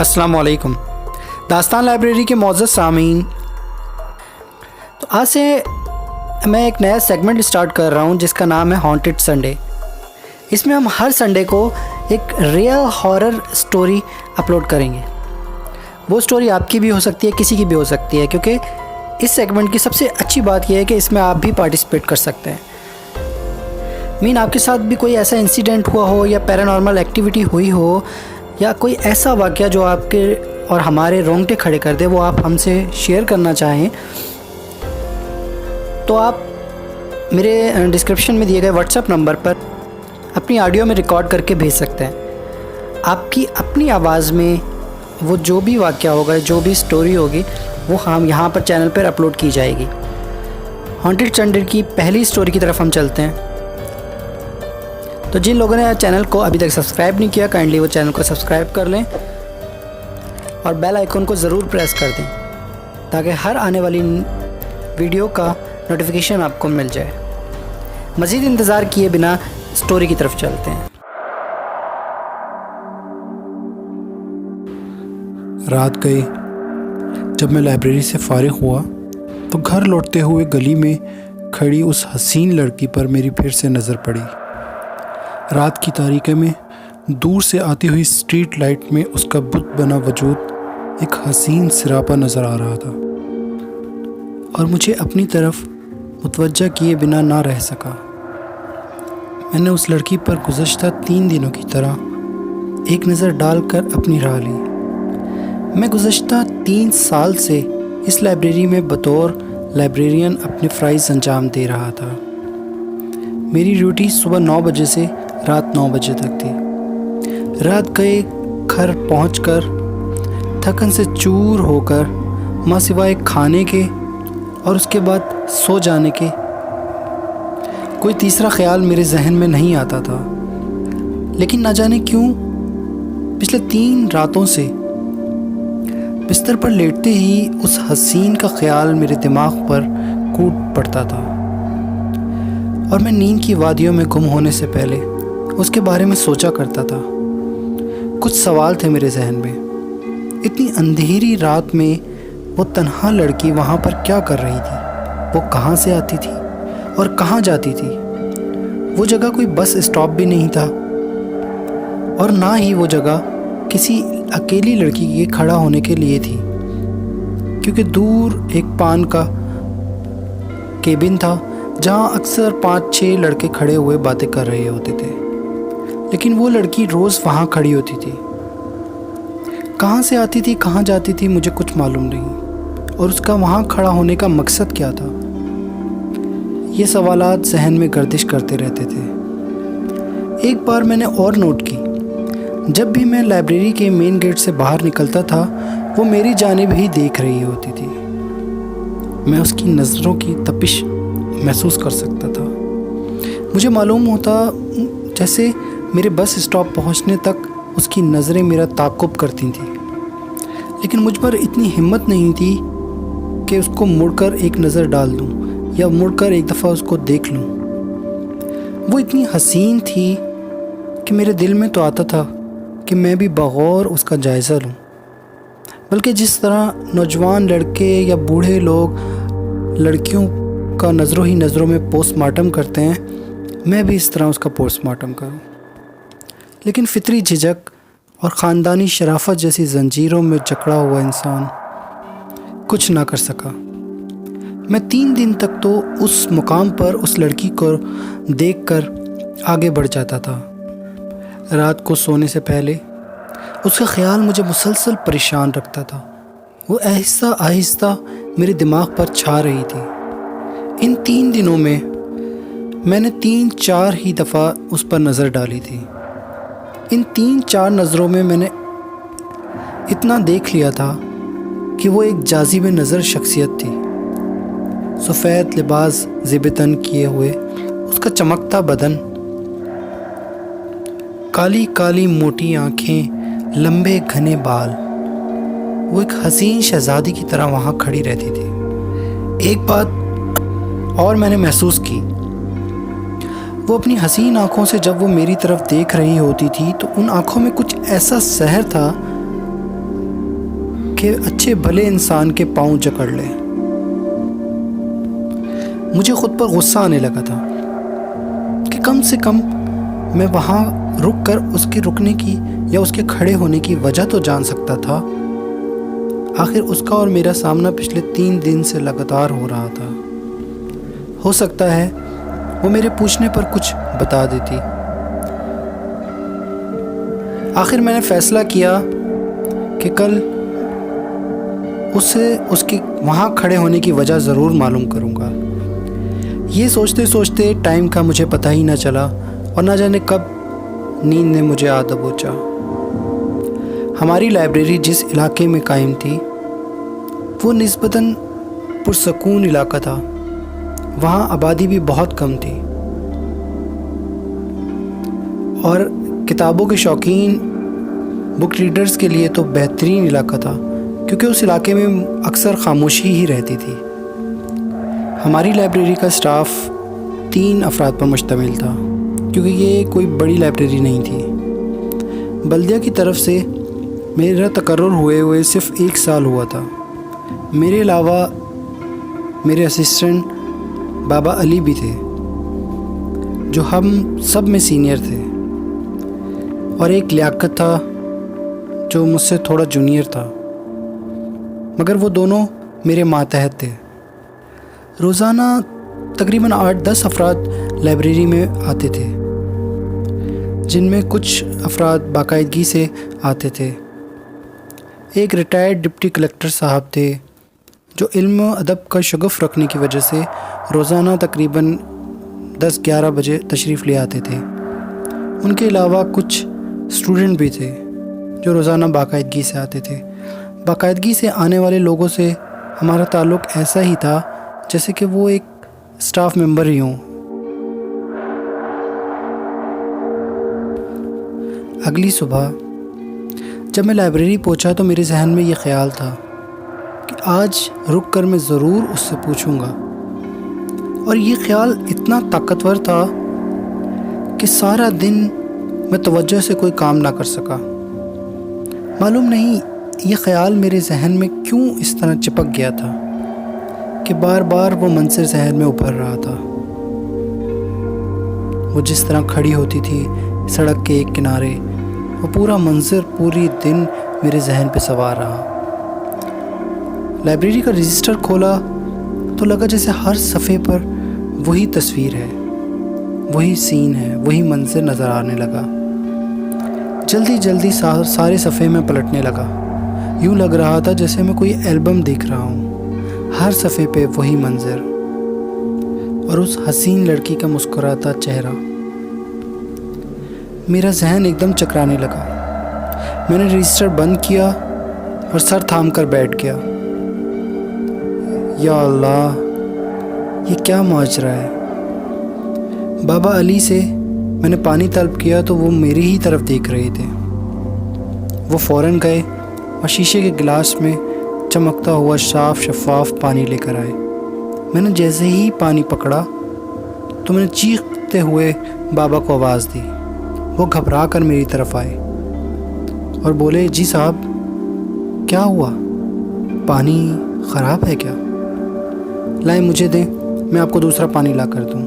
السلام علیکم داستان لائبریری کے معزز سامعین، تو آج سے میں ایک نیا سیگمنٹ اسٹارٹ کر رہا ہوں جس کا نام ہے ہانٹڈ سنڈے۔ اس میں ہم ہر سنڈے کو ایک ریئل ہارر سٹوری اپلوڈ کریں گے۔ وہ سٹوری آپ کی بھی ہو سکتی ہے، کسی کی بھی ہو سکتی ہے، کیونکہ اس سیگمنٹ کی سب سے اچھی بات یہ ہے کہ اس میں آپ بھی پارٹیسپیٹ کر سکتے ہیں۔ آپ کے ساتھ بھی کوئی ایسا انسیڈنٹ ہوا ہو یا پیرانارمل ایکٹیویٹی ہوئی ہو یا کوئی ایسا واقعہ جو آپ کے اور ہمارے رونگٹے کھڑے کر دے، وہ آپ ہم سے شیئر کرنا چاہیں تو آپ میرے ڈسکرپشن میں دیے گئے واٹس ایپ نمبر پر اپنی آڈیو میں ریکارڈ کر کے بھیج سکتے ہیں۔ آپ کی اپنی آواز میں وہ جو بھی واقعہ ہوگا، جو بھی سٹوری ہوگی، وہ ہم یہاں پر چینل پر اپلوڈ کی جائے گی۔ ہانٹڈ سنڈے کی پہلی سٹوری کی طرف ہم چلتے ہیں۔ تو جن لوگوں نے چینل کو ابھی تک سبسکرائب نہیں کیا، کائنڈلی وہ چینل کو سبسکرائب کر لیں اور بیل آئیکن کو ضرور پریس کر دیں تاکہ ہر آنے والی ویڈیو کا نوٹیفیکیشن آپ کو مل جائے۔ مزید انتظار کیے بنا سٹوری کی طرف چلتے ہیں۔ رات گئی جب میں لائبریری سے فارغ ہوا تو گھر لوٹتے ہوئے گلی میں کھڑی اس حسین لڑکی پر میری پھر سے نظر پڑی۔ رات کی تاریکی میں دور سے آتی ہوئی اسٹریٹ لائٹ میں اس کا بت بنا وجود ایک حسین سراپا نظر آ رہا تھا اور مجھے اپنی طرف متوجہ کیے بنا نہ رہ سکا۔ میں نے اس لڑکی پر گزشتہ 3 دنوں کی طرح ایک نظر ڈال کر اپنی راہ لی۔ میں گزشتہ 3 سال سے اس لائبریری میں بطور لائبریرین اپنے فرائض انجام دے رہا تھا۔ میری ڈیوٹی صبح 9 بجے سے رات 9 بجے تک تھی۔ رات گئے گھر پہنچ کر تھکن سے چور ہو کر ماں سوائے کھانے کے اور اس کے بعد سو جانے کے کوئی تیسرا خیال میرے ذہن میں نہیں آتا تھا، لیکن نہ جانے کیوں پچھلے 3 راتوں سے بستر پر لیٹتے ہی اس حسین کا خیال میرے دماغ پر کوٹ پڑتا تھا اور میں نیند کی وادیوں میں گم ہونے سے پہلے اس کے بارے میں سوچا کرتا تھا۔ کچھ سوال تھے میرے ذہن میں۔ اتنی اندھیری رات میں وہ تنہا لڑکی وہاں پر کیا کر رہی تھی؟ وہ کہاں سے آتی تھی اور کہاں جاتی تھی؟ وہ جگہ کوئی بس اسٹاپ بھی نہیں تھا اور نہ ہی وہ جگہ کسی اکیلی لڑکی کے کھڑا ہونے کے لیے تھی، کیونکہ دور ایک پان کا کیبن تھا جہاں اکثر 5-6 لڑکے کھڑے ہوئے باتیں کر رہے ہوتے تھے، لیکن وہ لڑکی روز وہاں کھڑی ہوتی تھی۔ کہاں سے آتی تھی، کہاں جاتی تھی، مجھے کچھ معلوم نہیں، اور اس کا وہاں کھڑا ہونے کا مقصد کیا تھا؟ یہ سوالات ذہن میں گردش کرتے رہتے تھے۔ ایک بار میں نے اور نوٹ کی، جب بھی میں لائبریری کے مین گیٹ سے باہر نکلتا تھا وہ میری جانب ہی دیکھ رہی ہوتی تھی۔ میں اس کی نظروں کی تپش محسوس کر سکتا تھا۔ مجھے معلوم ہوتا جیسے میرے بس اسٹاپ پہنچنے تک اس کی نظریں میرا تعاقب کرتی تھیں، لیکن مجھ پر اتنی ہمت نہیں تھی کہ اس کو مڑ کر ایک نظر ڈال دوں یا مڑ کر ایک دفعہ اس کو دیکھ لوں۔ وہ اتنی حسین تھی کہ میرے دل میں تو آتا تھا کہ میں بھی بغور اس کا جائزہ لوں، بلکہ جس طرح نوجوان لڑکے یا بوڑھے لوگ لڑکیوں کا نظروں ہی نظروں میں پوسٹ مارٹم کرتے ہیں، میں بھی اس طرح اس کا پوسٹ مارٹم کروں۔ لیکن فطری جھجک اور خاندانی شرافت جیسی زنجیروں میں جکڑا ہوا انسان کچھ نہ کر سکا۔ میں 3 دن تک تو اس مقام پر اس لڑکی کو دیکھ کر آگے بڑھ جاتا تھا۔ رات کو سونے سے پہلے اس کا خیال مجھے مسلسل پریشان رکھتا تھا۔ وہ آہستہ آہستہ میرے دماغ پر چھا رہی تھی۔ ان 3 دنوں میں نے 3-4 ہی دفعہ اس پر نظر ڈالی تھی۔ ان 3-4 نظروں میں نے اتنا دیکھ لیا تھا کہ وہ ایک جاذب نظر شخصیت تھی۔ سفید لباس زیب تن کیے ہوئے، اس کا چمکتا بدن، کالی کالی موٹی آنکھیں، لمبے گھنے بال، وہ ایک حسین شہزادی کی طرح وہاں کھڑی رہتی تھی۔ ایک بات اور میں نے محسوس کی، وہ اپنی حسین آنکھوں سے جب وہ میری طرف دیکھ رہی ہوتی تھی تو ان آنکھوں میں کچھ ایسا سحر تھا کہ اچھے بھلے انسان کے پاؤں جکڑ لے۔ مجھے خود پر غصہ آنے لگا تھا کہ کم سے کم میں وہاں رک کر اس کے رکنے کی یا اس کے کھڑے ہونے کی وجہ تو جان سکتا تھا۔ آخر اس کا اور میرا سامنا پچھلے 3 دن سے لگاتار ہو رہا تھا۔ ہو سکتا ہے وہ میرے پوچھنے پر کچھ بتا دیتی۔ آخر میں نے فیصلہ کیا کہ کل اسے اس کے وہاں کھڑے ہونے کی وجہ ضرور معلوم کروں گا۔ یہ سوچتے سوچتے ٹائم کا مجھے پتہ ہی نہ چلا اور نہ جانے کب نیند نے مجھے آ دبوچا۔ ہماری لائبریری جس علاقے میں قائم تھی وہ نسبتاً پرسکون علاقہ تھا۔ وہاں آبادی بھی بہت کم تھی اور کتابوں کے شوقین بک ریڈرز کے لیے تو بہترین علاقہ تھا، کیونکہ اس علاقے میں اکثر خاموشی ہی رہتی تھی۔ ہماری لائبریری کا سٹاف 3 افراد پر مشتمل تھا، کیونکہ یہ کوئی بڑی لائبریری نہیں تھی۔ بلدیہ کی طرف سے میرا تقرر ہوئے صرف 1 سال ہوا تھا۔ میرے علاوہ میرے اسسٹنٹ بابا علی بھی تھے، جو ہم سب میں سینئر تھے، اور ایک لیاقت تھا جو مجھ سے تھوڑا جونیئر تھا، مگر وہ دونوں میرے ماتحت تھے۔ روزانہ تقریباً 8-10 افراد لائبریری میں آتے تھے، جن میں کچھ افراد باقاعدگی سے آتے تھے۔ ایک ریٹائرڈ ڈپٹی کلکٹر صاحب تھے جو علم و ادب کا شغف رکھنے کی وجہ سے روزانہ تقریباً 10-11 بجے تشریف لے آتے تھے۔ ان کے علاوہ کچھ اسٹوڈنٹ بھی تھے جو روزانہ باقاعدگی سے آتے تھے۔ باقاعدگی سے آنے والے لوگوں سے ہمارا تعلق ایسا ہی تھا جیسے کہ وہ ایک اسٹاف ممبر ہی ہوں۔ اگلی صبح جب میں لائبریری پہنچا تو میرے ذہن میں یہ خیال تھا کہ آج رک کر میں ضرور اس سے پوچھوں گا، اور یہ خیال اتنا طاقتور تھا کہ سارا دن میں توجہ سے کوئی کام نہ کر سکا۔ معلوم نہیں یہ خیال میرے ذہن میں کیوں اس طرح چپک گیا تھا کہ بار بار وہ منظر ذہن میں ابھر رہا تھا۔ وہ جس طرح کھڑی ہوتی تھی سڑک کے ایک کنارے، وہ پورا منظر پوری دن میرے ذہن پہ سوار رہا۔ لائبریری کا رجسٹر کھولا تو لگا جیسے ہر صفحے پر وہی تصویر ہے، وہی سین ہے، وہی منظر نظر آنے لگا۔ جلدی جلدی سارے صفحے میں پلٹنے لگا۔ یوں لگ رہا تھا جیسے میں کوئی البم دیکھ رہا ہوں۔ ہر صفحے پہ وہی منظر اور اس حسین لڑکی کا مسکراتا چہرہ۔ میرا ذہن ایک دم چکرانے لگا۔ میں نے رجسٹر بند کیا اور سر تھام کر بیٹھ گیا۔ یا اللہ، یہ کیا ماجرا ہے؟ بابا علی سے میں نے پانی طلب کیا تو وہ میری ہی طرف دیکھ رہے تھے۔ وہ فوراً گئے اور شیشے کے گلاس میں چمکتا ہوا صاف شفاف پانی لے کر آئے۔ میں نے جیسے ہی پانی پکڑا تو میں نے چیختے ہوئے بابا کو آواز دی۔ وہ گھبرا کر میری طرف آئے اور بولے، جی صاحب کیا ہوا؟ پانی خراب ہے کیا؟ لائیں مجھے دیں، میں آپ کو دوسرا پانی لا کر دوں۔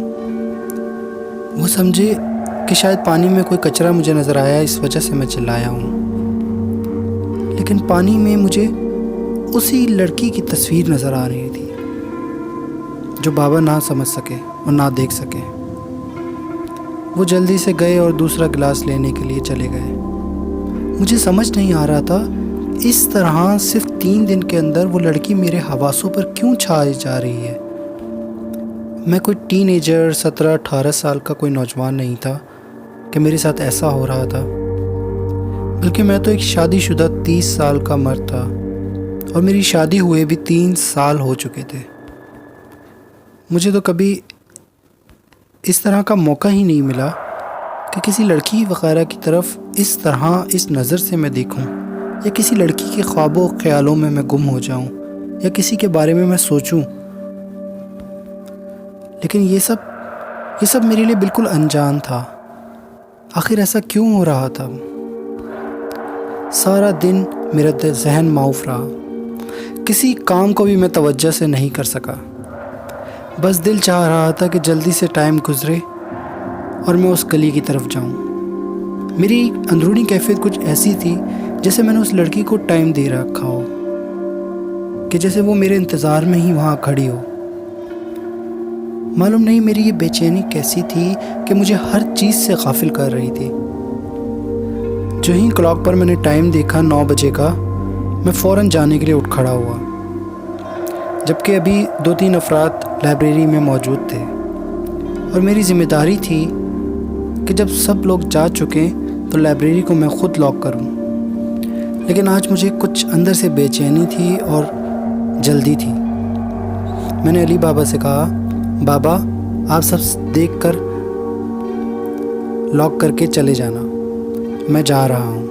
وہ سمجھے کہ شاید پانی میں کوئی کچرا مجھے نظر آیا، اس وجہ سے میں چلایا ہوں، لیکن پانی میں مجھے اسی لڑکی کی تصویر نظر آ رہی تھی جو بابا نہ سمجھ سکے اور نہ دیکھ سکے۔ وہ جلدی سے گئے اور دوسرا گلاس لینے کے لیے چلے گئے۔ مجھے سمجھ نہیں آ رہا تھا اس طرح صرف 3 دن کے اندر وہ لڑکی میرے حواسوں پر کیوں چھائی جا رہی ہے۔ میں کوئی ٹین ایجر 17-18 سال کا کوئی نوجوان نہیں تھا کہ میرے ساتھ ایسا ہو رہا تھا، بلکہ میں تو ایک شادی شدہ 30 سال کا مرد تھا، اور میری شادی ہوئے بھی 3 سال ہو چکے تھے۔ مجھے تو کبھی اس طرح کا موقع ہی نہیں ملا کہ کسی لڑکی وغیرہ کی طرف اس طرح اس نظر سے میں دیکھوں، یا کسی لڑکی کے خوابوں و خیالوں میں گم ہو جاؤں، یا کسی کے بارے میں سوچوں۔ لیکن یہ سب میرے لیے بالکل انجان تھا۔ آخر ایسا کیوں ہو رہا تھا؟ سارا دن میرا ذہن معاف رہا۔ کسی کام کو بھی میں توجہ سے نہیں کر سکا۔ بس دل چاہ رہا تھا کہ جلدی سے ٹائم گزرے اور میں اس گلی کی طرف جاؤں۔ میری اندرونی کیفیت کچھ ایسی تھی جیسے میں نے اس لڑکی کو ٹائم دے رکھا ہو، کہ جیسے وہ میرے انتظار میں ہی وہاں کھڑی ہو۔ معلوم نہیں میری یہ بے چینی کیسی تھی کہ مجھے ہر چیز سے غافل کر رہی تھی۔ جو ہی کلاک پر میں نے ٹائم دیکھا 9 بجے کا، میں فوراً جانے کے لیے اٹھ کھڑا ہوا، جبکہ ابھی 2-3 افراد لائبریری میں موجود تھے اور میری ذمہ داری تھی کہ جب سب لوگ جا چکے تو لائبریری کو میں خود لاک کروں۔ لیکن آج مجھے کچھ اندر سے بے چینی تھی اور جلدی تھی۔ میں نے علی بابا سے کہا، بابا آپ سب دیکھ کر لاک کر کے چلے جانا، میں جا رہا ہوں۔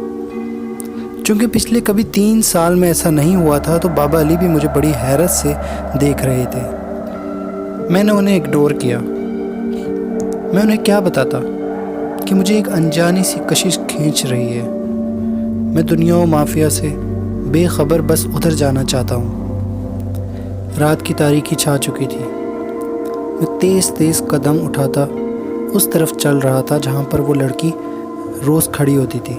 چونکہ پچھلے کبھی 3 سال میں ایسا نہیں ہوا تھا تو بابا علی بھی مجھے بڑی حیرت سے دیکھ رہے تھے۔ میں نے انہیں اگنور کیا۔ میں انہیں کیا بتاتا کہ مجھے ایک انجانی سی کشش کھینچ رہی ہے۔ میں دنیا و مافیا سے بے خبر بس ادھر جانا چاہتا ہوں۔ رات کی تاریکی چھا چکی تھی۔ میں تیز تیز قدم اٹھاتا اس طرف چل رہا تھا جہاں پر وہ لڑکی روز کھڑی ہوتی تھی۔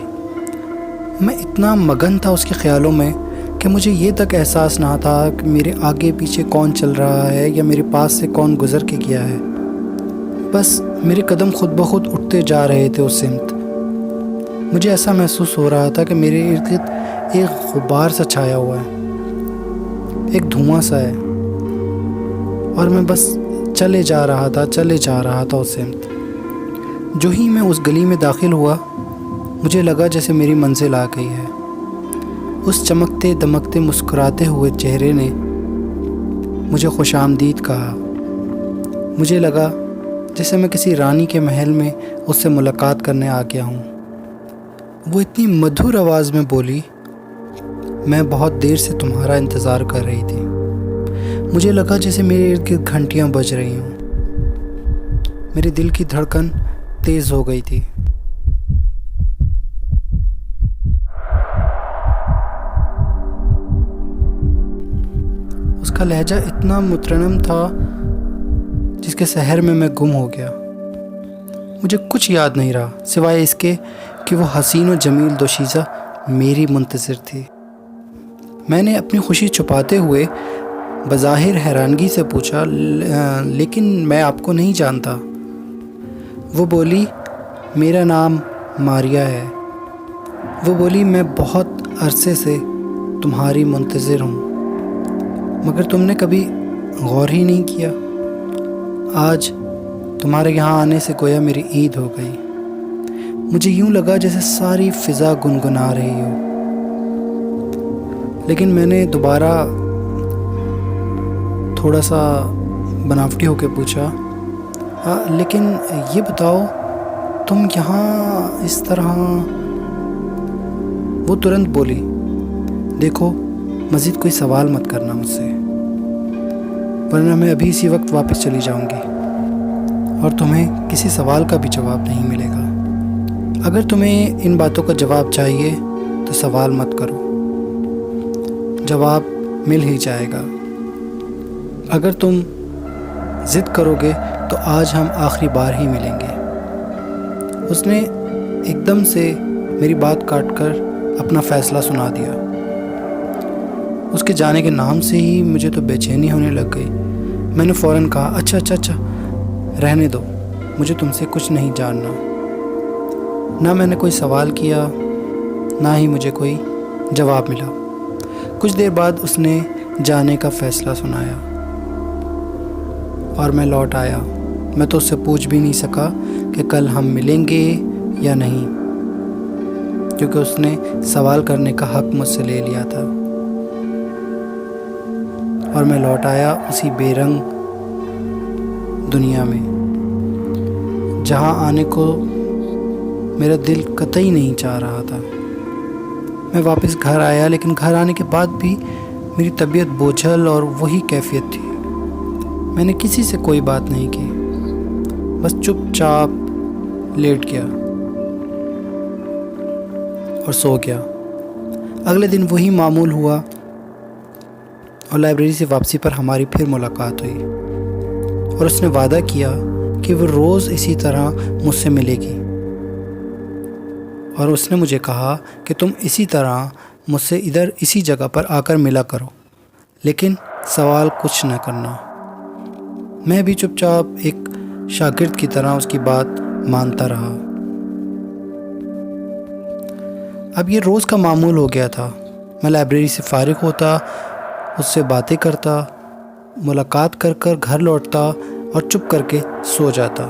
میں اتنا مگن تھا اس کے خیالوں میں کہ مجھے یہ تک احساس نہ تھا کہ میرے آگے پیچھے کون چل رہا ہے یا میرے پاس سے کون گزر کے گیا ہے۔ بس میرے قدم خود بخود اٹھتے جا رہے تھے اس سمت۔ مجھے ایسا محسوس ہو رہا تھا کہ میرے ارد گرد ایک غبار سا چھایا ہوا ہے، ایک دھواں سا ہے، اور میں بس چلے جا رہا تھا اس سمت۔ جو ہی میں اس گلی میں داخل ہوا، مجھے لگا جیسے میری منزل آ گئی ہے۔ اس چمکتے دمکتے مسکراتے ہوئے چہرے نے مجھے خوش آمدید کہا۔ مجھے لگا جیسے میں کسی رانی کے محل میں اس سے ملاقات کرنے آ گیا ہوں۔ وہ اتنی مدھر آواز میں بولی، میں بہت دیر سے تمہارا انتظار کر رہی تھی۔ مجھے لگا جیسے میرے ارد گرد گھنٹیاں بج رہی ہوں۔ میرے دل کی دھڑکن تیز ہو گئی تھی۔ اس کا لہجہ اتنا مترنم تھا جس کے سحر میں گم ہو گیا۔ مجھے کچھ یاد نہیں رہا سوائے اس کے کہ وہ حسین و جمیل دوشیزہ میری منتظر تھی۔ میں نے اپنی خوشی چھپاتے ہوئے بظاہر حیرانگی سے پوچھا، لیکن میں آپ کو نہیں جانتا۔ وہ بولی، میرا نام ماریا ہے۔ وہ بولی، میں بہت عرصے سے تمہاری منتظر ہوں، مگر تم نے کبھی غور ہی نہیں کیا۔ آج تمہارے یہاں آنے سے گویا میری عید ہو گئی۔ مجھے یوں لگا جیسے ساری فضا گنگنا رہی ہو۔ لیکن میں نے دوبارہ تھوڑا سا بناوٹی ہو کے پوچھا، لیکن یہ بتاؤ تم یہاں اس طرح؟ وہ ترنت بولی، دیکھو مزید کوئی سوال مت کرنا مجھ سے، ورنہ میں ابھی اسی وقت واپس چلی جاؤں گی اور تمہیں کسی سوال کا بھی جواب نہیں ملے گا۔ اگر تمہیں ان باتوں کا جواب چاہیے تو سوال مت کرو، جواب مل ہی جائے گا۔ اگر تم ضد کرو گے تو آج ہم آخری بار ہی ملیں گے۔ اس نے ایک دم سے میری بات کاٹ کر اپنا فیصلہ سنا دیا۔ اس کے جانے کے نام سے ہی مجھے تو بے چینی ہونے لگ گئی۔ میں نے فوراً کہا، اچھا رہنے دو، مجھے تم سے کچھ نہیں جاننا۔ نہ میں نے کوئی سوال کیا، نہ ہی مجھے کوئی جواب ملا۔ کچھ دیر بعد اس نے جانے کا فیصلہ سنایا اور میں لوٹ آیا۔ میں تو اس سے پوچھ بھی نہیں سکا کہ کل ہم ملیں گے یا نہیں، کیونکہ اس نے سوال کرنے کا حق مجھ سے لے لیا تھا۔ اور میں لوٹ آیا اسی بے رنگ دنیا میں، جہاں آنے کو میرا دل قطعی نہیں چاہ رہا تھا۔ میں واپس گھر آیا، لیکن گھر آنے کے بعد بھی میری طبیعت بوجھل اور وہی کیفیت تھی۔ میں نے کسی سے کوئی بات نہیں کی، بس چپ چاپ لیٹ گیا اور سو گیا۔ اگلے دن وہی معمول ہوا۔ اور لائبریری سے واپسی پر ہماری پھر ملاقات ہوئی، اور اس نے وعدہ کیا کہ وہ روز اسی طرح مجھ سے ملے گی، اور اس نے مجھے کہا کہ تم اسی طرح مجھ سے ادھر اسی جگہ پر آ کر ملا کرو، لیکن سوال کچھ نہ کرنا۔ میں بھی چپ چاپ ایک شاگرد کی طرح اس کی بات مانتا رہا۔ اب یہ روز کا معمول ہو گیا تھا۔ میں لائبریری سے فارغ ہوتا، اس سے باتیں کرتا، ملاقات کر کر گھر لوٹتا اور چپ کر کے سو جاتا۔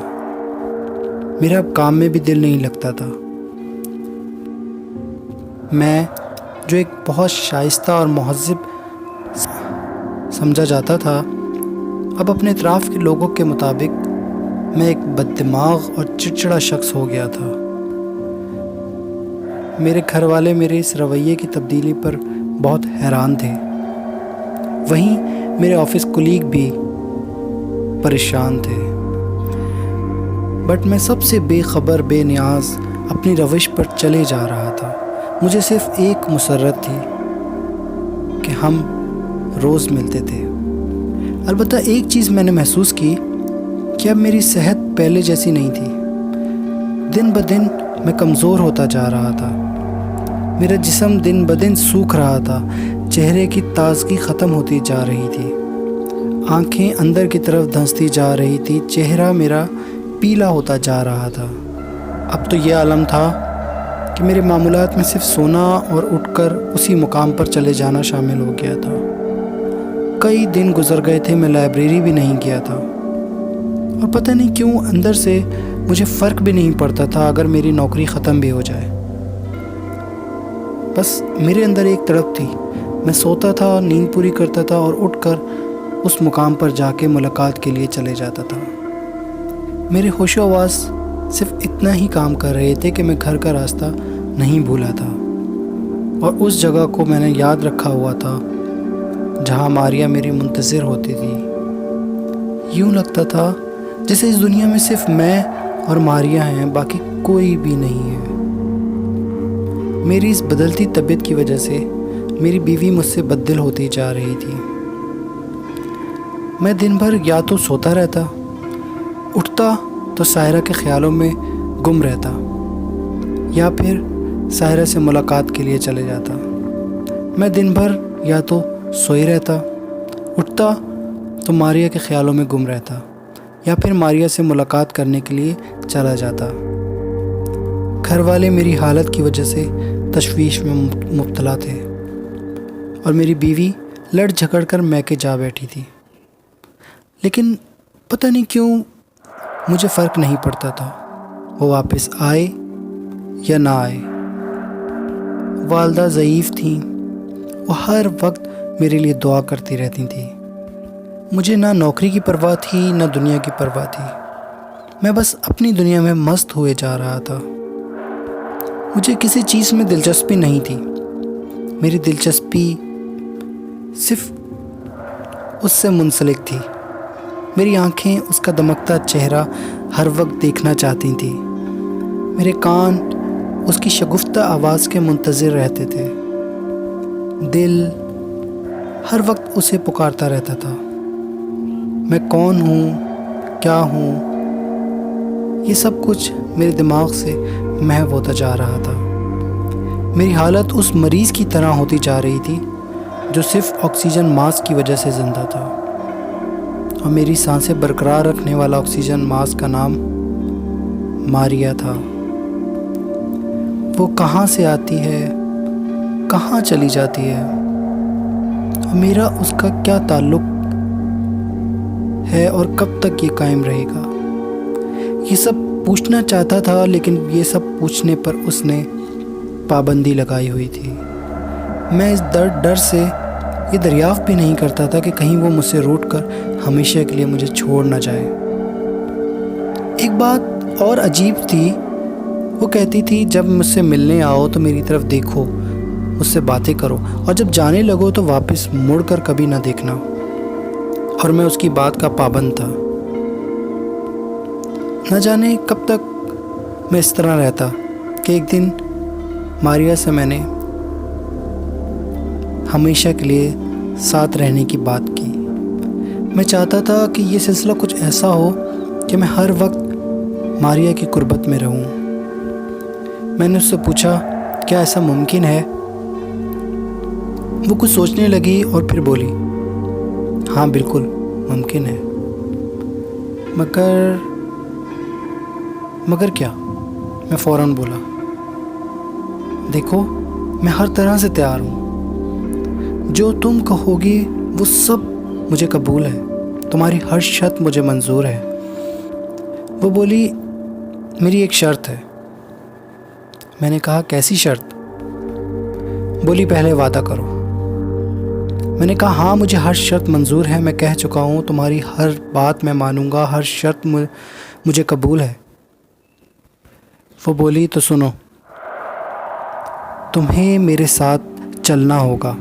میرا اب کام میں بھی دل نہیں لگتا تھا۔ میں جو ایک بہت شائستہ اور مہذب سمجھا جاتا تھا، اب اپنے اطراف کے لوگوں کے مطابق میں ایک بد دماغ اور چڑچڑا شخص ہو گیا تھا۔ میرے گھر والے میرے اس رویے کی تبدیلی پر بہت حیران تھے، وہیں میرے آفس کولیگ بھی پریشان تھے، بٹ میں سب سے بے خبر بے نیاز اپنی روش پر چلے جا رہا تھا۔ مجھے صرف ایک مسرت تھی کہ ہم روز ملتے تھے۔ البتہ ایک چیز میں نے محسوس کی کہ اب میری صحت پہلے جیسی نہیں تھی۔ دن بدن میں کمزور ہوتا جا رہا تھا، میرا جسم دن بدن سوکھ رہا تھا، چہرے کی تازگی ختم ہوتی جا رہی تھی، آنکھیں اندر کی طرف دھنستی جا رہی تھی، چہرہ میرا پیلا ہوتا جا رہا تھا۔ اب تو یہ عالم تھا کہ میرے معمولات میں صرف سونا اور اٹھ کر اسی مقام پر چلے جانا شامل ہو گیا تھا۔ کئی دن گزر گئے تھے، میں لائبریری بھی نہیں گیا تھا، اور پتہ نہیں کیوں اندر سے مجھے فرق بھی نہیں پڑتا تھا اگر میری نوکری ختم بھی ہو جائے۔ بس میرے اندر ایک تڑپ تھی، میں سوتا تھا، نیند پوری کرتا تھا اور اٹھ کر اس مقام پر جا کے ملاقات کے لیے چلے جاتا تھا۔ میرے ہوش و حواس صرف اتنا ہی کام کر رہے تھے کہ میں گھر کا راستہ نہیں بھولا تھا، اور اس جگہ کو میں نے یاد رکھا ہوا تھا جہاں ماریا میری منتظر ہوتی تھی۔ یوں لگتا تھا جیسے اس دنیا میں صرف میں اور ماریا ہیں، باقی کوئی بھی نہیں ہے۔ میری اس بدلتی طبیعت کی وجہ سے میری بیوی مجھ سے بددل ہوتی جا رہی تھی۔ میں دن بھر یا تو سوتا رہتا، اٹھتا تو ساحرہ کے خیالوں میں گم رہتا، یا پھر ساحرہ سے ملاقات کے لیے چلے جاتا۔ میں دن بھر یا تو سوئی رہتا، اٹھتا تو ماریا کے خیالوں میں گم رہتا، یا پھر ماریا سے ملاقات کرنے کے لیے چلا جاتا۔ گھر والے میری حالت کی وجہ سے تشویش میں مبتلا تھے، اور میری بیوی لڑ جھگڑ کر میکے جا بیٹھی تھی، لیکن پتہ نہیں کیوں مجھے فرق نہیں پڑتا تھا، وہ واپس آئے یا نہ آئے۔ والدہ ضعیف تھیں، وہ ہر وقت میرے لیے دعا کرتی رہتی تھیں۔ مجھے نہ نوکری کی پرواہ تھی نہ دنیا کی پرواہ تھی، میں بس اپنی دنیا میں مست ہوئے جا رہا تھا۔ مجھے کسی چیز میں دلچسپی نہیں تھی، میری دلچسپی صرف اس سے منسلک تھی۔ میری آنکھیں اس کا دمکتا چہرہ ہر وقت دیکھنا چاہتی تھیں، میرے کان اس کی شگفتہ آواز کے منتظر رہتے تھے، دل ہر وقت اسے پکارتا رہتا تھا۔ میں کون ہوں، کیا ہوں، یہ سب کچھ میرے دماغ سے محو ہوتا جا رہا تھا۔ میری حالت اس مریض کی طرح ہوتی جا رہی تھی جو صرف آکسیجن ماسک کی وجہ سے زندہ تھا، اور میری سانسیں برقرار رکھنے والا آکسیجن ماسک کا نام ماریا تھا۔ وہ کہاں سے آتی ہے، کہاں چلی جاتی ہے، اور میرا اس کا کیا تعلق ہے، اور کب تک یہ قائم رہے گا؟ یہ سب پوچھنا چاہتا تھا، لیکن یہ سب پوچھنے پر اس نے پابندی لگائی ہوئی تھی۔ میں اس ڈر سے یہ دریافت بھی نہیں کرتا تھا کہ کہیں وہ مجھ سے روٹ کر ہمیشہ کے لیے مجھے چھوڑ نہ جائے۔ ایک بات اور عجیب تھی، وہ کہتی تھی جب مجھ سے ملنے آؤ تو میری طرف دیکھو، مجھ سے باتیں کرو، اور جب جانے لگو تو واپس مڑ کر کبھی نہ دیکھنا، اور میں اس کی بات کا پابند تھا۔ نہ جانے کب تک میں اس طرح رہتا کہ ایک دن ماریا سے میں نے ہمیشہ کے لیے ساتھ رہنے کی بات کی۔ میں چاہتا تھا کہ یہ سلسلہ کچھ ایسا ہو کہ میں ہر وقت ماریا کی قربت میں رہوں۔ میں نے اس سے پوچھا کیا ایسا ممکن ہے؟ وہ کچھ سوچنے لگی اور پھر بولی ہاں بالکل ممکن ہے، مگر کیا؟ میں فوراً بولا دیکھو میں ہر طرح سے تیار ہوں، جو تم کہو گی وہ سب مجھے قبول ہے، تمہاری ہر شرط مجھے منظور ہے۔ وہ بولی میری ایک شرط ہے۔ میں نے کہا کیسی شرط؟ بولی پہلے وعدہ کرو۔ میں نے کہا ہاں مجھے ہر شرط منظور ہے، میں کہہ چکا ہوں تمہاری ہر بات میں مانوں گا، ہر شرط مجھے قبول ہے۔ وہ بولی تو سنو، تمہیں میرے ساتھ چلنا ہوگا،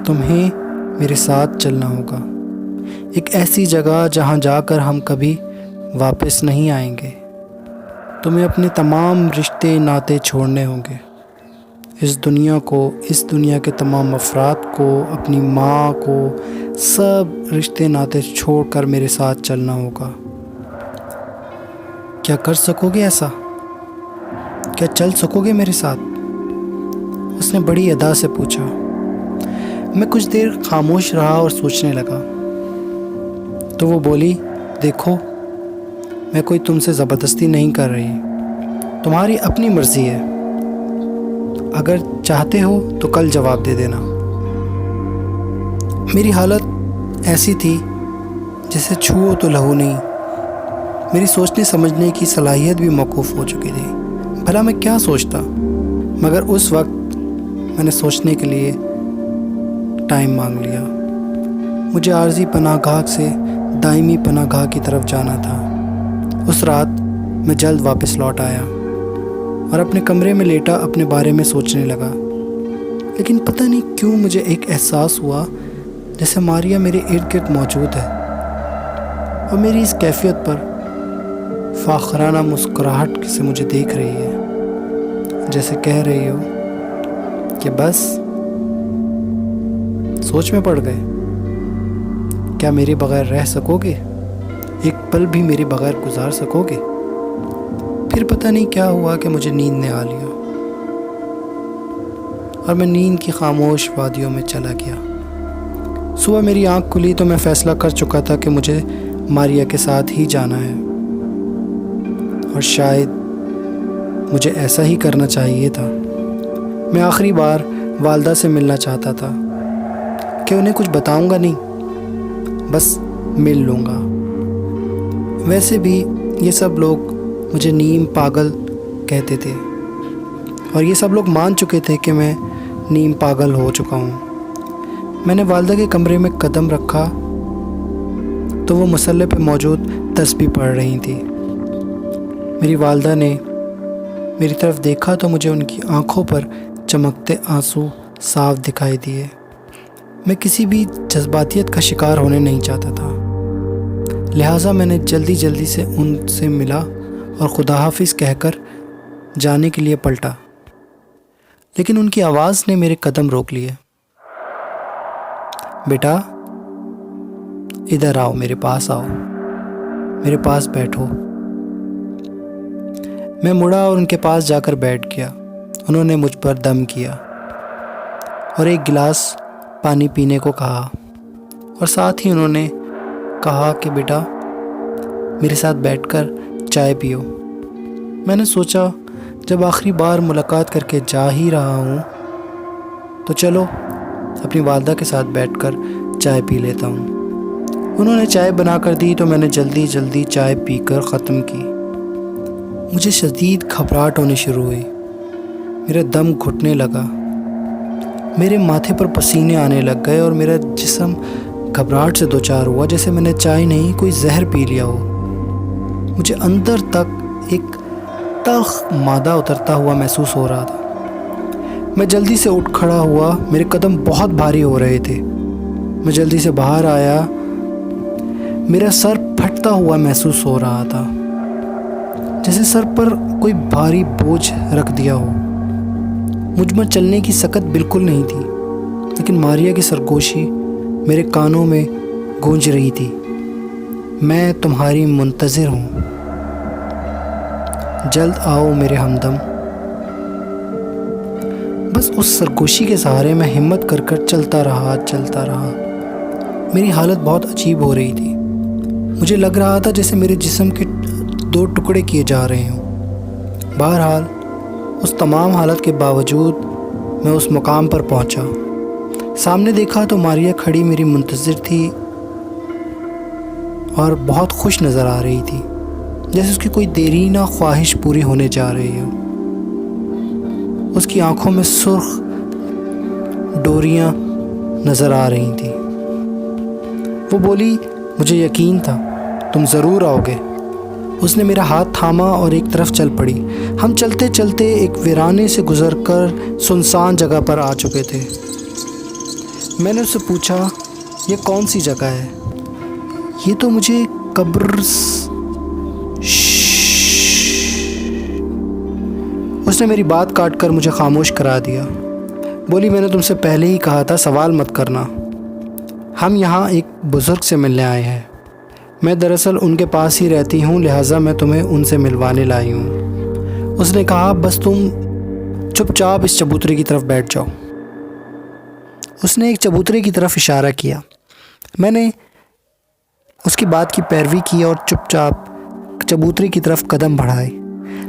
تمہیں میرے ساتھ چلنا ہوگا ایک ایسی جگہ جہاں جا کر ہم کبھی واپس نہیں آئیں گے۔ تمہیں اپنے تمام رشتے ناطے چھوڑنے ہوں گے، اس دنیا کو، اس دنیا کے تمام افراد کو، اپنی ماں کو، سب رشتے ناطے چھوڑ کر میرے ساتھ چلنا ہوگا۔ کیا کر سکو گے ایسا؟ کیا چل سکو گے میرے ساتھ؟ اس نے بڑی ادا سے پوچھا۔ میں کچھ دیر خاموش رہا اور سوچنے لگا۔ تو وہ بولی دیکھو میں کوئی تم سے زبردستی نہیں کر رہی، تمہاری اپنی مرضی ہے، اگر چاہتے ہو تو کل جواب دے دینا۔ میری حالت ایسی تھی جیسے چھوؤ تو لہو نہیں، میری سوچنے سمجھنے کی صلاحیت بھی موقوف ہو چکی تھی۔ بھلا میں کیا سوچتا؟ مگر اس وقت میں نے سوچنے کے لیے ٹائم مانگ لیا۔ مجھے عارضی پناہ گاہ سے دائمی پناہ گاہ کی طرف جانا تھا۔ اس رات میں جلد واپس لوٹ آیا اور اپنے کمرے میں لیٹا اپنے بارے میں سوچنے لگا، لیکن پتہ نہیں کیوں مجھے ایک احساس ہوا جیسے ماریا میرے ارد گرد موجود ہے اور میری اس کیفیت پر فاخرانہ مسکراہٹ سے مجھے دیکھ رہی ہے، جیسے کہہ رہی ہو کہ بس سوچ میں پڑ گئے، کیا میرے بغیر رہ سکو گے؟ ایک پل بھی میرے بغیر گزار سکو گے؟ پھر پتہ نہیں کیا ہوا کہ مجھے نیند نے آ لیا اور میں نیند کی خاموش وادیوں میں چلا گیا۔ صبح میری آنکھ کھلی تو میں فیصلہ کر چکا تھا کہ مجھے ماریا کے ساتھ ہی جانا ہے، اور شاید مجھے ایسا ہی کرنا چاہیے تھا۔ میں آخری بار والدہ سے ملنا چاہتا تھا کہ انہیں کچھ بتاؤں گا نہیں، بس مل لوں گا۔ ویسے بھی یہ سب لوگ مجھے نیم پاگل کہتے تھے اور یہ سب لوگ مان چکے تھے کہ میں نیم پاگل ہو چکا ہوں۔ میں نے والدہ کے کمرے میں قدم رکھا تو وہ مصلی پہ موجود تسبیح پڑھ رہی تھی۔ میری والدہ نے میری طرف دیکھا تو مجھے ان کی آنکھوں پر چمکتے آنسو صاف دکھائی دیے۔ میں کسی بھی جذباتیت کا شکار ہونے نہیں چاہتا تھا، لہٰذا میں نے جلدی سے ان سے ملا اور خدا حافظ کہہ کر جانے کے لیے پلٹا، لیکن ان کی آواز نے میرے قدم روک لیے۔ بیٹا ادھر آؤ، میرے پاس آؤ، میرے پاس بیٹھو۔ میں مڑا اور ان کے پاس جا کر بیٹھ گیا۔ انہوں نے مجھ پر دم کیا اور ایک گلاس پانی پینے کو کہا، اور ساتھ ہی انہوں نے کہا کہ بیٹا میرے ساتھ بیٹھ کر چائے پیو۔ میں نے سوچا جب آخری بار ملاقات کر کے جا ہی رہا ہوں تو چلو اپنی والدہ کے ساتھ بیٹھ کر چائے پی لیتا ہوں۔ انہوں نے چائے بنا کر دی تو میں نے جلدی چائے پی کر ختم کی۔ مجھے شدید گھبراہٹ ہونی شروع ہوئی، میرا دم گھٹنے لگا، میرے ماتھے پر پسینے آنے لگ گئے اور میرا جسم گھبراہٹ سے دوچار ہوا جیسے میں نے چائے نہیں کوئی زہر پی لیا ہو۔ مجھے اندر تک ایک تلخ مادہ اترتا ہوا محسوس ہو رہا تھا۔ میں جلدی سے اٹھ کھڑا ہوا، میرے قدم بہت بھاری ہو رہے تھے۔ میں جلدی سے باہر آیا، میرا سر پھٹتا ہوا محسوس ہو رہا تھا، جیسے سر پر کوئی بھاری بوجھ رکھ دیا ہو۔ مجھ میں چلنے کی سکت بالکل نہیں تھی، لیکن ماریا کی سرگوشی میرے کانوں میں گونج رہی تھی، میں تمہاری منتظر ہوں، جلد آؤ میرے ہمدم۔ بس اس سرگوشی کے سہارے میں ہمت کر چلتا رہا۔ میری حالت بہت عجیب ہو رہی تھی، مجھے لگ رہا تھا جیسے میرے جسم کے 2 ٹکڑے کیے جا رہے ہوں۔ بہرحال اس تمام حالت کے باوجود میں اس مقام پر پہنچا۔ سامنے دیکھا تو ماریا کھڑی میری منتظر تھی اور بہت خوش نظر آ رہی تھی، جیسے اس کی کوئی دیرینہ خواہش پوری ہونے جا رہی ہو۔ اس کی آنکھوں میں سرخ ڈوریاں نظر آ رہی تھیں۔ وہ بولی، مجھے یقین تھا تم ضرور آؤ گے۔ اس نے میرا ہاتھ تھاما اور ایک طرف چل پڑی۔ ہم چلتے چلتے ایک ویرانے سے گزر کر سنسان جگہ پر آ چکے تھے۔ میں نے اس سے پوچھا، یہ کون سی جگہ ہے؟ یہ تو مجھے قبر اس نے میری بات کاٹ کر مجھے خاموش کرا دیا۔ بولی، میں نے تم سے پہلے ہی کہا تھا سوال مت کرنا۔ ہم یہاں ایک بزرگ سے ملنے آئے ہیں، میں دراصل ان کے پاس ہی رہتی ہوں، لہٰذا میں تمہیں ان سے ملوانے لائی ہوں۔ اس نے کہا، بس تم چپ چاپ اس چبوترے کی طرف بیٹھ جاؤ۔ اس نے ایک چبوترے کی طرف اشارہ کیا۔ میں نے اس کی بات کی پیروی کی اور چپ چاپ چبوترے کی طرف قدم بڑھائے،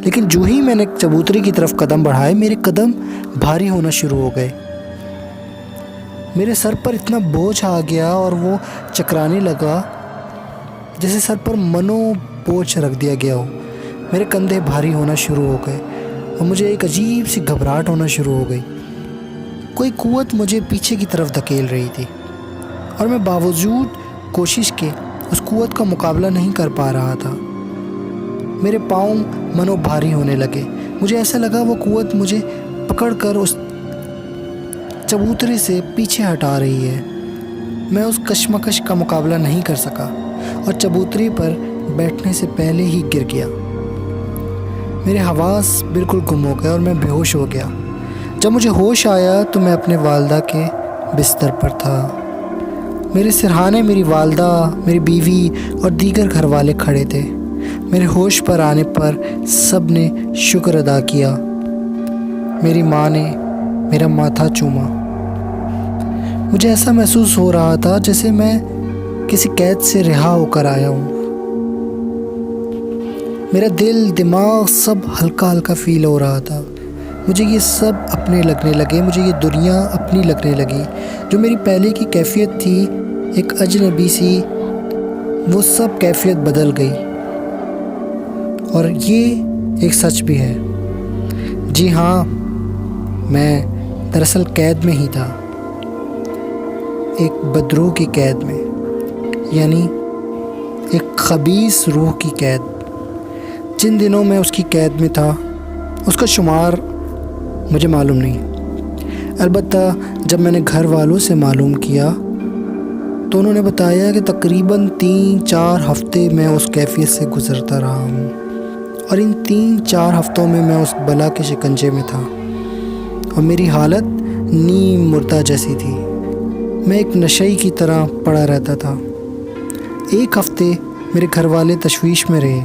لیکن جو ہی میں نے چبوترے کی طرف قدم بڑھائے میرے قدم بھاری ہونا شروع ہو گئے۔ میرے سر پر اتنا بوجھ آ گیا اور وہ چکرانے لگا جیسے سر پر منو بوجھ رکھ دیا گیا ہو۔ میرے کندھے بھاری ہونا شروع ہو گئے اور مجھے ایک عجیب سی گھبراہٹ ہونا شروع ہو گئی۔ کوئی قوت مجھے پیچھے کی طرف دھکیل رہی تھی اور میں باوجود کوشش کے اس قوت کا مقابلہ نہیں کر پا رہا تھا۔ میرے پاؤں منو بھاری ہونے لگے۔ مجھے ایسا لگا وہ قوت مجھے پکڑ کر اس چبوترے سے پیچھے ہٹا رہی ہے۔ میں اس کشمکش کا مقابلہ نہیں کر سکا اور چبوترے پر بیٹھنے سے پہلے ہی گر گیا۔ میرے حواس بالکل گم ہو گئے اور میں بے ہوش ہو گیا۔ جب مجھے ہوش آیا تو میں اپنے والدہ کے بستر پر تھا۔ میرے سرہانے میری والدہ، میری بیوی اور دیگر گھر والے کھڑے تھے۔ میرے ہوش پر آنے پر سب نے شکر ادا کیا۔ میری ماں نے میرا ماتھا چوما۔ مجھے ایسا محسوس ہو رہا تھا جیسے میں کسی قید سے رہا ہو کر آیا ہوں۔ میرا دل، دماغ سب ہلکا ہلکا فیل ہو رہا تھا۔ مجھے یہ سب اپنے لگنے لگے، مجھے یہ دنیا اپنی لگنے لگی۔ جو میری پہلے کی کیفیت تھی ایک اجنبی سی، وہ سب کیفیت بدل گئی۔ اور یہ ایک سچ بھی ہے، جی ہاں، میں دراصل قید میں ہی تھا، ایک بدروح کی قید میں، یعنی ایک خبیث روح کی قید۔ جن دنوں میں اس کی قید میں تھا اس کا شمار مجھے معلوم نہیں، البتہ جب میں نے گھر والوں سے معلوم کیا تو انہوں نے بتایا کہ تقریباً 3-4 ہفتے میں اس کیفیت سے گزرتا رہا ہوں، اور ان 3-4 ہفتوں میں اس بلا کے شکنجے میں تھا اور میری حالت نیم مردہ جیسی تھی۔ میں ایک نشئی کی طرح پڑا رہتا تھا۔ ایک ہفتے میرے گھر والے تشویش میں رہے۔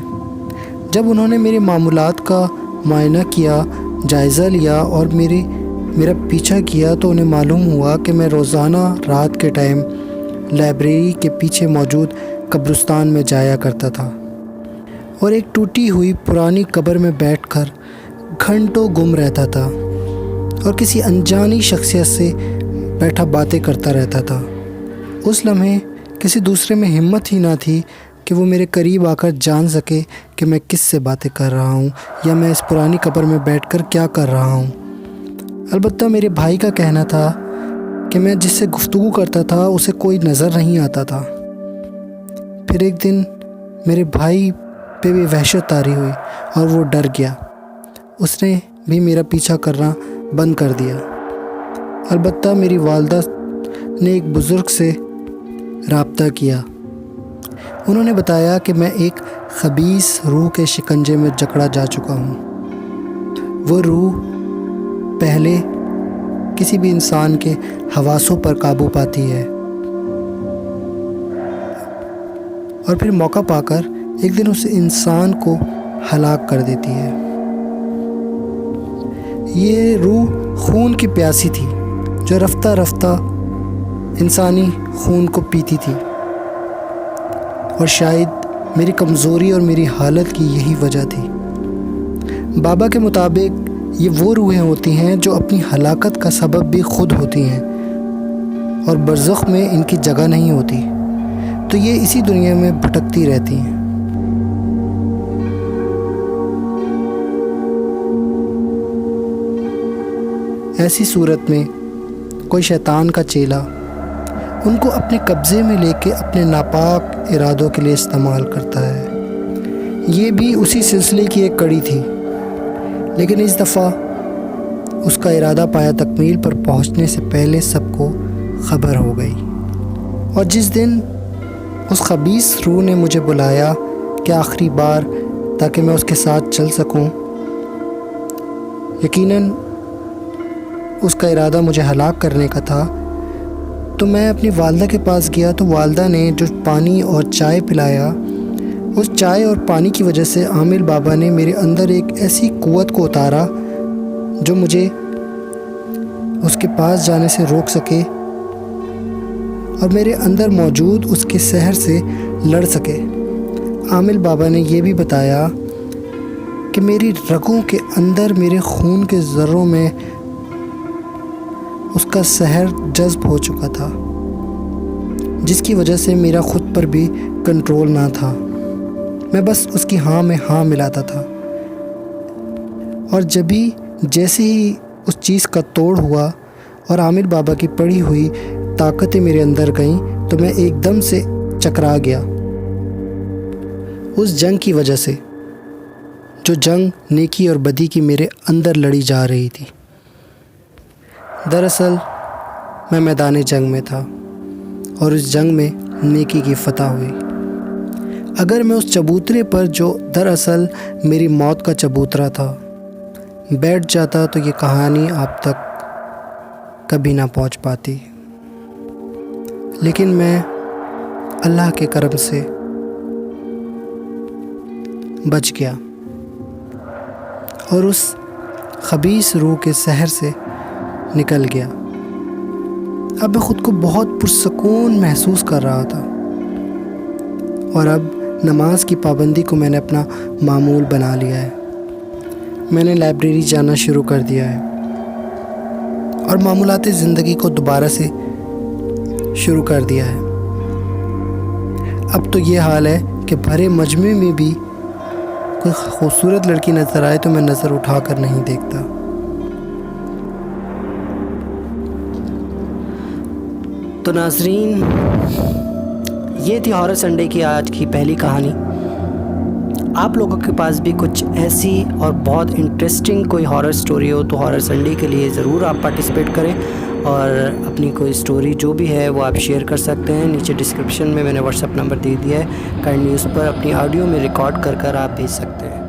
جب انہوں نے میرے معمولات کا معائنہ کیا، جائزہ لیا اور میرا پیچھا کیا تو انہیں معلوم ہوا کہ میں روزانہ رات کے ٹائم لائبریری کے پیچھے موجود قبرستان میں جایا کرتا تھا اور ایک ٹوٹی ہوئی پرانی قبر میں بیٹھ کر گھنٹوں گم رہتا تھا اور کسی انجانی شخصیت سے بیٹھا باتیں کرتا رہتا تھا۔ اس لمحے کسی دوسرے میں ہمت ہی نہ تھی کہ وہ میرے قریب آ کر جان سکے کہ میں کس سے باتیں کر رہا ہوں یا میں اس پرانی قبر میں بیٹھ کر کیا کر رہا ہوں۔ البتہ میرے بھائی کا کہنا تھا کہ میں جس سے گفتگو کرتا تھا اسے کوئی نظر نہیں آتا تھا۔ پھر ایک دن میرے بھائی پہ بھی وحشت طاری ہوئی اور وہ ڈر گیا۔ اس نے بھی میرا پیچھا کرنا بند کر دیا۔ البتہ میری والدہ نے ایک بزرگ سے رابطہ کیا۔ انہوں نے بتایا کہ میں ایک خبیث روح کے شکنجے میں جکڑا جا چکا ہوں۔ وہ روح پہلے کسی بھی انسان کے حواسوں پر قابو پاتی ہے اور پھر موقع پا کر ایک دن اس انسان کو ہلاک کر دیتی ہے۔ یہ روح خون کی پیاسی تھی جو رفتہ رفتہ انسانی خون کو پیتی تھی، اور شاید میری کمزوری اور میری حالت کی یہی وجہ تھی۔ بابا کے مطابق یہ وہ روحیں ہوتی ہیں جو اپنی ہلاکت کا سبب بھی خود ہوتی ہیں اور برزخ میں ان کی جگہ نہیں ہوتی، تو یہ اسی دنیا میں بھٹکتی رہتی ہیں۔ ایسی صورت میں کوئی شیطان کا چیلا ان کو اپنے قبضے میں لے کے اپنے ناپاک ارادوں کے لیے استعمال کرتا ہے۔ یہ بھی اسی سلسلے کی ایک کڑی تھی، لیکن اس دفعہ اس کا ارادہ پایا تکمیل پر پہنچنے سے پہلے سب کو خبر ہو گئی، اور جس دن اس خبیث روح نے مجھے بلایا کہ آخری بار تاکہ میں اس کے ساتھ چل سکوں، یقیناً اس کا ارادہ مجھے ہلاک کرنے کا تھا، تو میں اپنی والدہ کے پاس گیا تو والدہ نے جو پانی اور چائے پلایا، اس چائے اور پانی کی وجہ سے عامل بابا نے میرے اندر ایک ایسی قوت کو اتارا جو مجھے اس کے پاس جانے سے روک سکے اور میرے اندر موجود اس کے سحر سے لڑ سکے۔ عامل بابا نے یہ بھی بتایا کہ میری رگوں کے اندر میرے خون کے ذروں میں اس کا سحر جذب ہو چکا تھا، جس کی وجہ سے میرا خود پر بھی کنٹرول نہ تھا۔ میں بس اس کی ہاں میں ہاں ملاتا تھا، اور جیسے ہی اس چیز کا توڑ ہوا اور عامل بابا کی پڑی ہوئی طاقتیں میرے اندر گئیں تو میں ایک دم سے چکرا گیا اس جنگ کی وجہ سے، جو جنگ نیکی اور بدی کی میرے اندر لڑی جا رہی تھی۔ دراصل میں میدان جنگ میں تھا اور اس جنگ میں نیکی کی فتح ہوئی۔ اگر میں اس چبوترے پر جو دراصل میری موت کا چبوترا تھا بیٹھ جاتا تو یہ کہانی آپ تک کبھی نہ پہنچ پاتی، لیکن میں اللہ کے کرم سے بچ گیا اور اس خبیث روح کے سحر سے نکل گیا۔ اب میں خود کو بہت پرسکون محسوس کر رہا تھا، اور اب نماز کی پابندی کو میں نے اپنا معمول بنا لیا ہے۔ میں نے لائبریری جانا شروع کر دیا ہے اور معمولات زندگی کو دوبارہ سے شروع کر دیا ہے۔ اب تو یہ حال ہے کہ بھرے مجمع میں بھی کوئی خوبصورت لڑکی نظر آئے تو میں نظر اٹھا کر نہیں دیکھتا۔ تو ناظرین، یہ تھی ہارر سنڈے کی آج کی پہلی کہانی۔ آپ لوگوں کے پاس بھی کچھ ایسی اور بہت انٹرسٹنگ کوئی ہارر سٹوری ہو تو ہارر سنڈے کے لیے ضرور آپ پارٹیسپیٹ کریں، اور اپنی کوئی سٹوری جو بھی ہے وہ آپ شیئر کر سکتے ہیں۔ نیچے ڈسکرپشن میں نے واٹس ایپ نمبر دے دیا ہے، کائنڈلی اس پر اپنی آڈیو میں ریکارڈ کر آپ بھیج سکتے ہیں۔